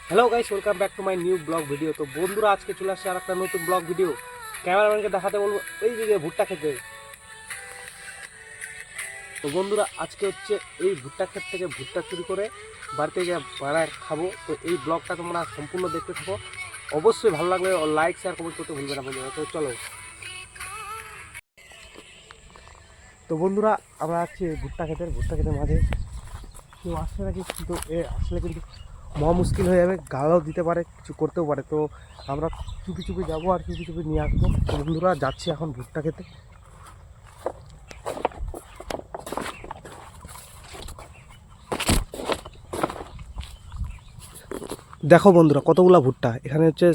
Hello guys, welcome back to my new blog video. তো বন্ধুরা, আজকে চলে আসছে আর একটা নতুন ব্লগ ভিডিও। ক্যামেরাম্যানকে দেখাতে বলবো এই যে ভুট্টা খেতে। তো বন্ধুরা, আজকে হচ্ছে এই ভুট্টা ক্ষেত থেকে ভুট্টা চুরি করে বাড়িতে গিয়ে বানায় খাবো। তো এই ব্লগটা তোমরা সম্পূর্ণ দেখতে থাকো। অবশ্যই ভালো লাগলে লাইক শেয়ার কমেন্ট করতে ভুলবে না বন্ধুরা। তো চলো। তো বন্ধুরা, আমরা আছি ভুট্টা ক্ষেতের মাঝে। কেউ আসছে নাকি, কিন্তু এ আসলে কিন্তু মহা মুশকিল হয়ে যাবে, গালাও দিতে পারে, কিছু করতেও পারে। তো আমরা চুপি চুপি যাবো আর চুপি চুপি নিয়ে আসবো। তো বন্ধুরা, যাচ্ছি এখন ভুট্টা খেতে। দেখো বন্ধুরা, কতগুলা ভুট্টা এখানে হচ্ছে।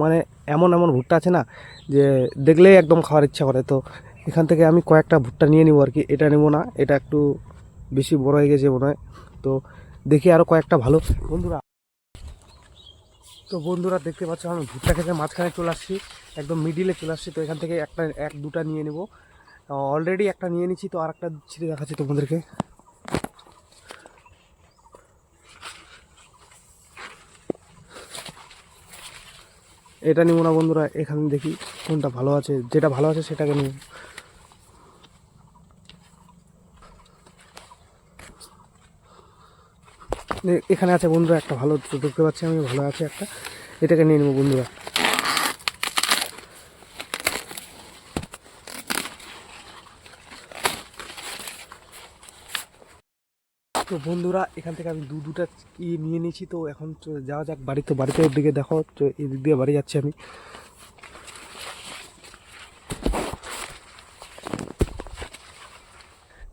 মানে এমন এমন ভুট্টা আছে না, যে দেখলেই একদম খাওয়ার ইচ্ছা করে। তো এখান থেকে আমি কয়েকটা ভুট্টা নিয়ে নিবো আর কি। এটা নেবো না, এটা একটু বেশি বড় হয়ে গেছে মনে হয়। তো দেখি আরও কয়েকটা ভালো বন্ধুরা। তো বন্ধুরা, দেখতে পাচ্ছ আমি ভুট্টা খেতে মাঝখানে চলে আসছি, একদম মিডিলে চলে আসছি। তো এখান থেকে এক দুটা নিয়ে নেব। অলরেডি একটা নিয়ে নিচ্ছি, তো আর একটা ছিঁড়ে দেখাচ্ছি তোমাদেরকে। এটা নিব না বন্ধুরা, এখানে দেখি কোনটা ভালো আছে, যেটা ভালো আছে সেটাকে নিব। এখানে আছে বন্ধুরা একটা ভালো, তো দেখতে পাচ্ছি আমি ভালো আছে একটা, এটাকে নিয়ে নেবো বন্ধুরা। তো বন্ধুরা, এখান থেকে আমি দুটা নিয়ে নিয়েছি। তো এখন যাওয়া যাক বাড়ি। তো বাড়িতে ওর দিকে দেখো, তো এদিক দিয়ে বাড়ি যাচ্ছি আমি।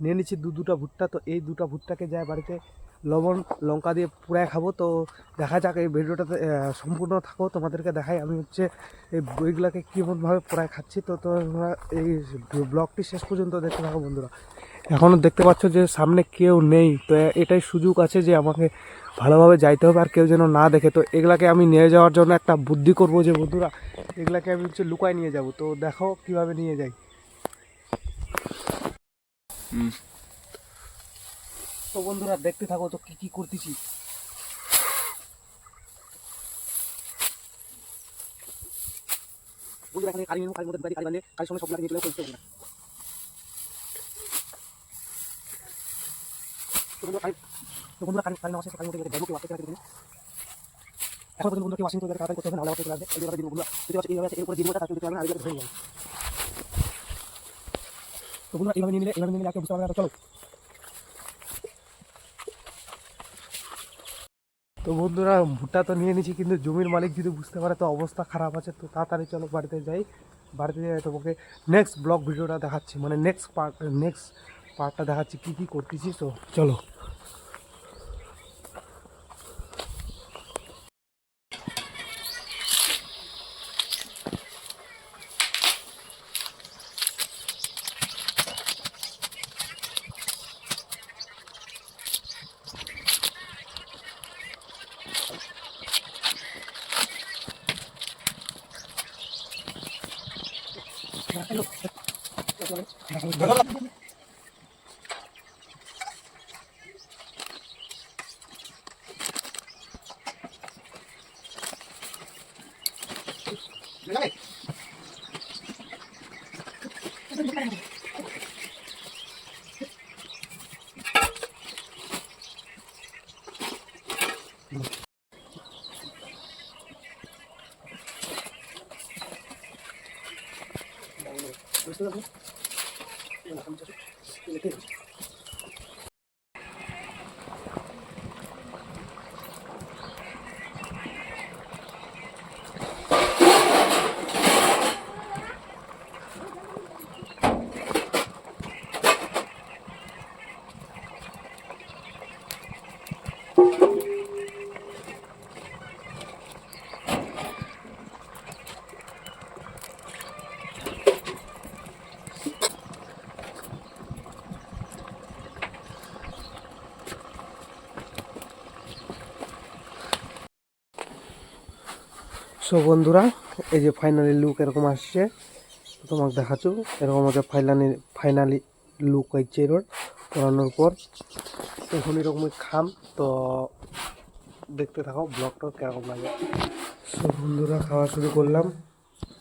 নিয়ে নিচ্ছি দুটা ভুট্টা। তো এই দুটা ভুট্টাকে যায় বাড়িতে লবণ লঙ্কা দিয়ে পুড়ায় খাবো। তো দেখা যাক, এই ভিডিওটাতে সম্পূর্ণ থাকো, তোমাদেরকে দেখাই আমি হচ্ছে এই বইগুলোকে কীমনভাবে পুড়ায় খাচ্ছি। তো তোমরা এই ব্লগটি শেষ পর্যন্ত দেখতে থাকো বন্ধুরা। এখনও দেখতে পাচ্ছ যে সামনে কেউ নেই। তো এটাই সুযোগ আছে যে আমাকে ভালোভাবে যাইতে হবে আর কেউ যেন না দেখে। তো এগুলাকে আমি নিয়ে যাওয়ার জন্য একটা বুদ্ধি করব যে বন্ধুরা, এগুলাকে আমি হচ্ছে লুকায় নিয়ে যাব। তো দেখো কিভাবে নিয়ে যাই। তো বন্ধুরা, দেখতে থাকো তো কি কি করতেছি। বন্ধুরা, এখানে কারি নেবো, কারির মধ্যে কারি বানিয়ে কারির সঙ্গে সবগুলো নিয়ে চলে আসতে হবে। তো বন্ধুরা, কারি নেওয়া শেষ। কারির মধ্যে দেবো, কেউ আসতে চাই না। এখন পর্যন্ত বন্ধুরা কেউ আসেনি, তো এদের তাড়াতাড়ি করতে হবে, নাহলে আমাকে চলে আসবে। এই জায়গাটা দিব বন্ধুরা, যদি আছে এইভাবে আছে, এর উপরে দিয়ে দিতে তাকে দিতে হবে না, আর ধরে যাবে। তো বন্ধুরা, এইভাবে নিয়ে নিলে আর কেউ বুঝতে পারবে না। তো চলো। তো বন্ধুরা, ভুট্টা তো নিয়ে নিয়েছি, কিন্তু জমির মালিক যদি বুঝতে পারে তো অবস্থা খারাপ আছে। তো তাড়াতাড়ি চলো বাড়িতে যাই। বাড়িতে যাই তোমাকে নেক্সট ব্লগ ভিডিওটা দেখাচ্ছি, মানে নেক্সট পার্টটা দেখাচ্ছি কী কী করতেছি। তো চলো। সো বন্ধুরা, এই যে ফাইনালি লুক এরকম আসছে। তোমাকে দেখাচ্ছ, এরকম আমাদের ফাইনালি লুক হয়েছে এর পরানোর পর। এখন এরকম খাম। তো দেখতে থাকো ব্লগটা কেমন লাগে। সো বন্ধুরা খাওয়া শুরু করলাম,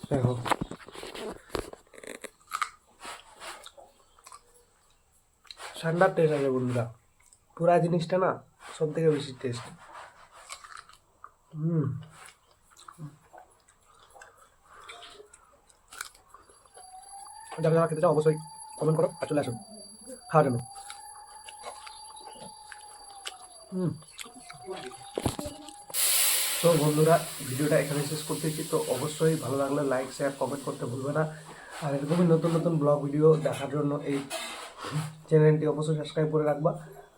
দেখো ঠান্ডার টেস্ট আছে বন্ধুরা, পুরা জিনিসটা না সব থেকে বেশি টেস্ট। যারা যারা খেতে চাও অবশ্যই কমেন্ট করো আর চলে আসুন খাওয়ার জন্য। তো বন্ধুরা ভিডিওটা এখানে শেষ করতেছি। তো অবশ্যই ভালো লাগলে লাইক শেয়ার কমেন্ট করতে ভুলবে না। আর এরকমই নতুন নতুন ব্লগ ভিডিও দেখার জন্য এই চ্যানেলটি অবশ্যই সাবস্ক্রাইব করে রাখবা।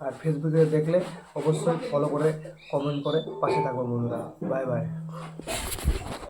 আর ফেসবুকে দেখলে অবশ্যই ফলো করে কমেন্ট করে পাশে থাকবো বন্ধুরা। Bye bye.